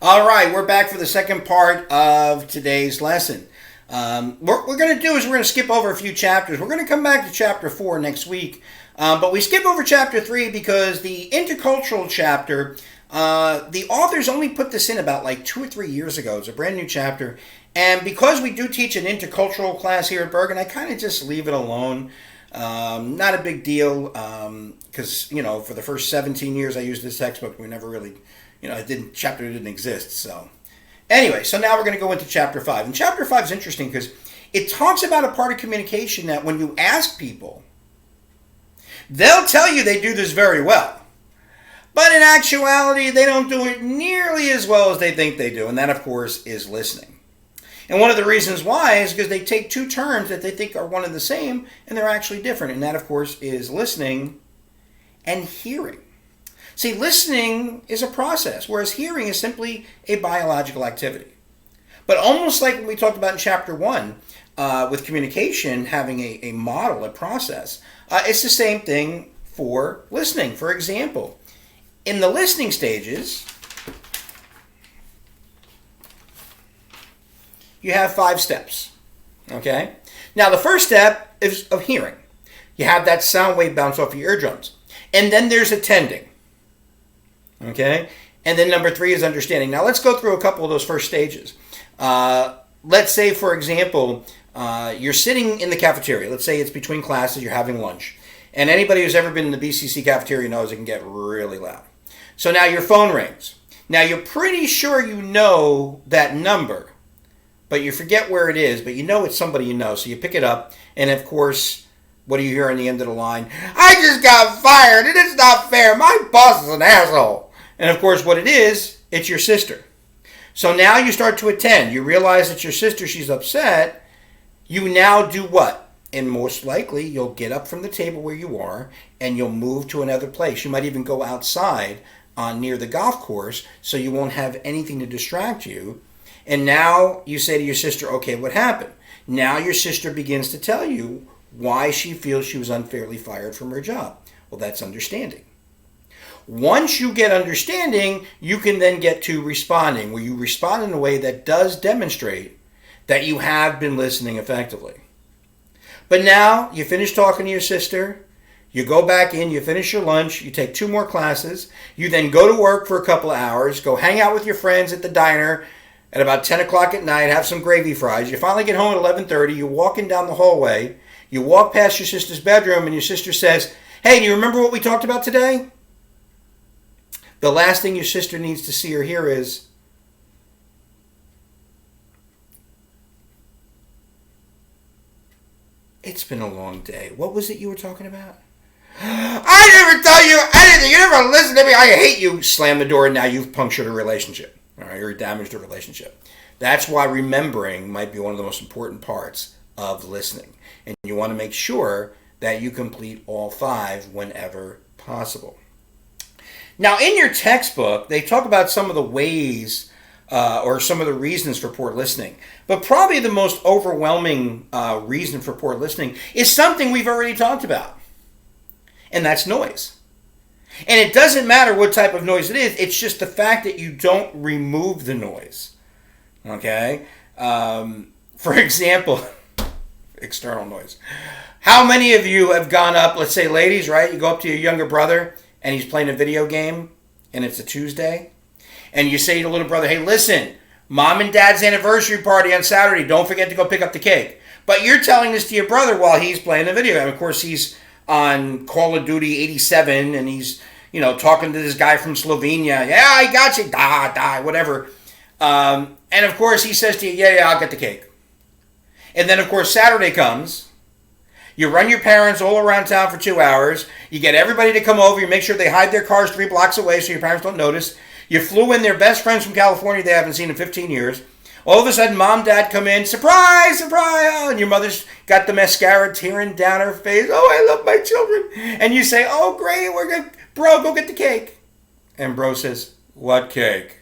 All right, we're back for the second part of today's lesson. What we're going to do is we're going to skip over a few chapters. We're going to come back to chapter 4 next week. But we skip over chapter 3 because the intercultural chapter, the authors only put this in about like 2 or 3 years ago. It's a brand new chapter. And because we do teach an intercultural class here at Bergen, I kind of just leave it alone. Not a big deal because, for the first 17 years I used this textbook, we never really, chapter didn't exist. So anyway, so now we're going to go into chapter 5. And chapter 5 is interesting because it talks about a part of communication that when you ask people, they'll tell you they do this very well. But in actuality, they don't do it nearly as well as they think they do. And that, of course, is listening. And one of the reasons why is because they take two terms that they think are one and the same, and they're actually different. And that, of course, is listening and hearing. See, listening is a process, whereas hearing is simply a biological activity. But almost like when we talked about in chapter 1, with communication having a model, a process, it's the same thing for listening. For example, in the listening stages, you have 5 steps, okay? Now, the first step is of hearing. You have that sound wave bounce off your eardrums. And then there's attending, okay? And then number 3 is understanding. Now, let's go through a couple of those first stages. Let's say, for example, you're sitting in the cafeteria. Let's say it's between classes, you're having lunch. And anybody who's ever been in the BCC cafeteria knows it can get really loud. So now your phone rings. Now, you're pretty sure you know that number, but you forget where it is, but you know it's somebody you know. So you pick it up, and of course, what do you hear on the end of the line? I just got fired, and it's not fair. My boss is an asshole. And of course, what it is, it's your sister. So now you start to attend. You realize it's your sister, she's upset. You now do what? And most likely, you'll get up from the table where you are, and you'll move to another place. You might even go outside near the golf course, so you won't have anything to distract you. And now you say to your sister, okay, what happened? Now your sister begins to tell you why she feels she was unfairly fired from her job. Well, that's understanding. Once you get understanding, you can then get to responding, where you respond in a way that does demonstrate that you have been listening effectively. But now you finish talking to your sister, you go back in, you finish your lunch, you take 2 more classes, you then go to work for a couple of hours, go hang out with your friends at the diner, at about 10 o'clock at night, have some gravy fries. You finally get home at 11:30. You're walking down the hallway. You walk past your sister's bedroom, and your sister says, hey, do you remember what we talked about today? The last thing your sister needs to see or hear is, it's been a long day. What was it you were talking about? I never tell you anything. You never listen to me. I hate you. Slam the door, and now you've punctured a relationship. All right, or damaged a relationship. That's why remembering might be one of the most important parts of listening. And you want to make sure that you complete all 5 whenever possible. Now, in your textbook, they talk about some of the ways or some of the reasons for poor listening. But probably the most overwhelming reason for poor listening is something we've already talked about. And that's noise. And it doesn't matter what type of noise it is. It's just the fact that you don't remove the noise. Okay? For example, external noise. How many of you have gone up, let's say ladies, right? You go up to your younger brother and he's playing a video game and it's a Tuesday. And you say to the little brother, hey, listen, Mom and Dad's anniversary party on Saturday. Don't forget to go pick up the cake. But you're telling this to your brother while he's playing the video game. Of course, he's on Call of Duty 87, and he's, talking to this guy from Slovenia. Yeah, I got you. Whatever. And of course, he says to you, yeah, I'll get the cake. And then, of course, Saturday comes. You run your parents all around town for 2 hours. You get everybody to come over. You make sure they hide their cars 3 blocks away so your parents don't notice. You flew in their best friends from California they haven't seen in 15 years. All of a sudden, Mom, Dad come in. Surprise, surprise. Oh, and your mother's got the mascara tearing down her face. Oh, I love my children. And you say, oh, great, we're good. Bro, go get the cake. And bro says, what cake?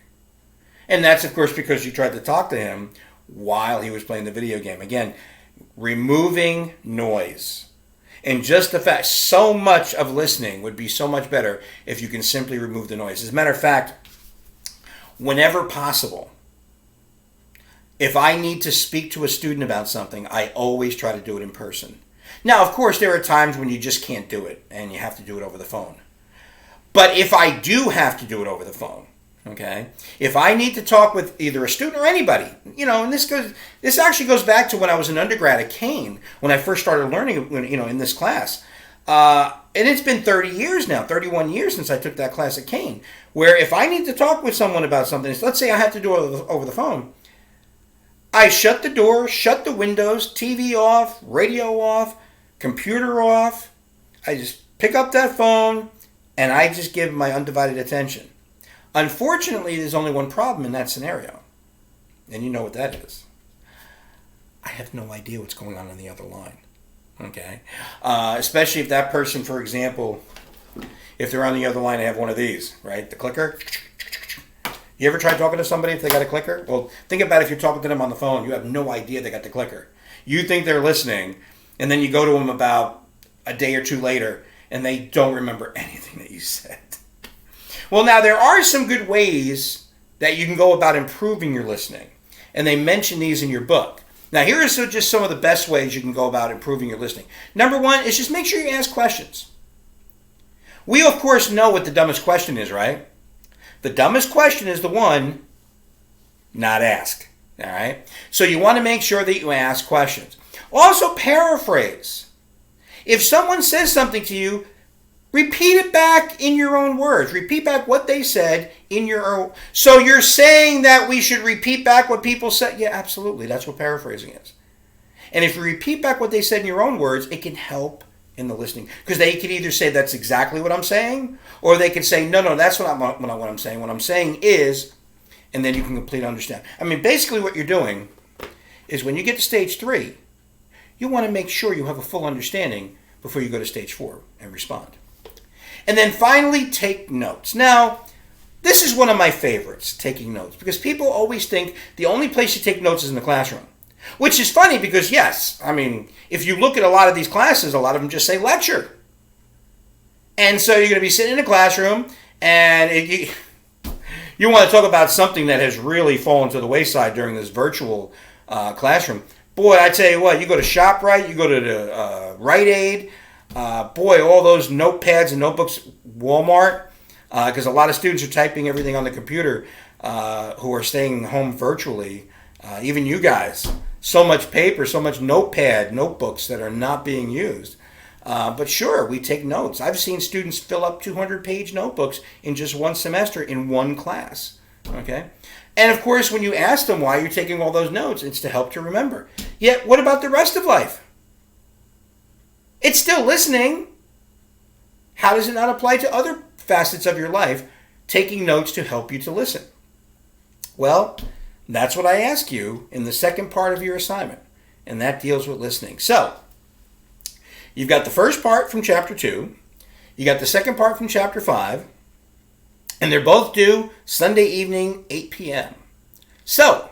And that's, of course, because you tried to talk to him while he was playing the video game. Again, removing noise. And just the fact, so much of listening would be so much better if you can simply remove the noise. As a matter of fact, whenever possible, if I need to speak to a student about something, I always try to do it in person. Now, of course, there are times when you just can't do it and you have to do it over the phone. But if I do have to do it over the phone, okay, if I need to talk with either a student or anybody, and this actually goes back to when I was an undergrad at Kane, when I first started learning, in this class. And it's been 30 years now, 31 years since I took that class at Kane, where if I need to talk with someone about something, let's say I have to do it over the phone, I shut the door, shut the windows, TV off, radio off, computer off. I just pick up that phone and I just give my undivided attention. Unfortunately, there's only one problem in that scenario. And you know what that is. I have no idea what's going on the other line. Okay? Especially if that person, for example, if they're on the other line, they have one of these, right? The clicker. You ever try talking to somebody if they got a clicker? Well, think about if you're talking to them on the phone, you have no idea they got the clicker. You think they're listening, and then you go to them about a day or two later, and they don't remember anything that you said. Well, now, there are some good ways that you can go about improving your listening, and they mention these in your book. Now, here are just some of the best ways you can go about improving your listening. Number one is just make sure you ask questions. We, of course, know what the dumbest question is, right? The dumbest question is the one not asked. All right? So you want to make sure that you ask questions. Also, paraphrase. If someone says something to you, repeat it back in your own words. Repeat back what they said in your own. So you're saying that we should repeat back what people said? Yeah, absolutely. That's what paraphrasing is. And if you repeat back what they said in your own words, it can help in the listening. Because they could either say that's exactly what I'm saying, or they could say, no, that's what I'm saying. What I'm saying is, and then you can completely understand. I mean, basically what you're doing is when you get to stage 3, you want to make sure you have a full understanding before you go to stage 4 and respond. And then finally, take notes. Now, this is one of my favorites, taking notes, because people always think the only place you take notes is in the classroom. Which is funny because, yes, I mean, if you look at a lot of these classes, a lot of them just say lecture. And so you're going to be sitting in a classroom and you want to talk about something that has really fallen to the wayside during this virtual classroom. Boy, I tell you what, you go to ShopRite, you go to the Rite Aid, boy, all those notepads and notebooks, Walmart, because a lot of students are typing everything on the computer who are staying home virtually. Even you guys, so much paper, so much notebooks that are not being used. But sure, we take notes. I've seen students fill up 200-page notebooks in just one semester in one class. Okay? And of course, when you ask them why you're taking all those notes, it's to help to remember. Yet, what about the rest of life? It's still listening. How does it not apply to other facets of your life, taking notes to help you to listen? Well, that's what I ask you in the second part of your assignment, and that deals with listening. So, you've got the first part from Chapter 2, you got the second part from Chapter 5, and they're both due Sunday evening, 8 p.m. So,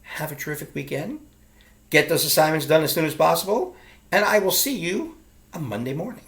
have a terrific weekend, get those assignments done as soon as possible, and I will see you on Monday morning.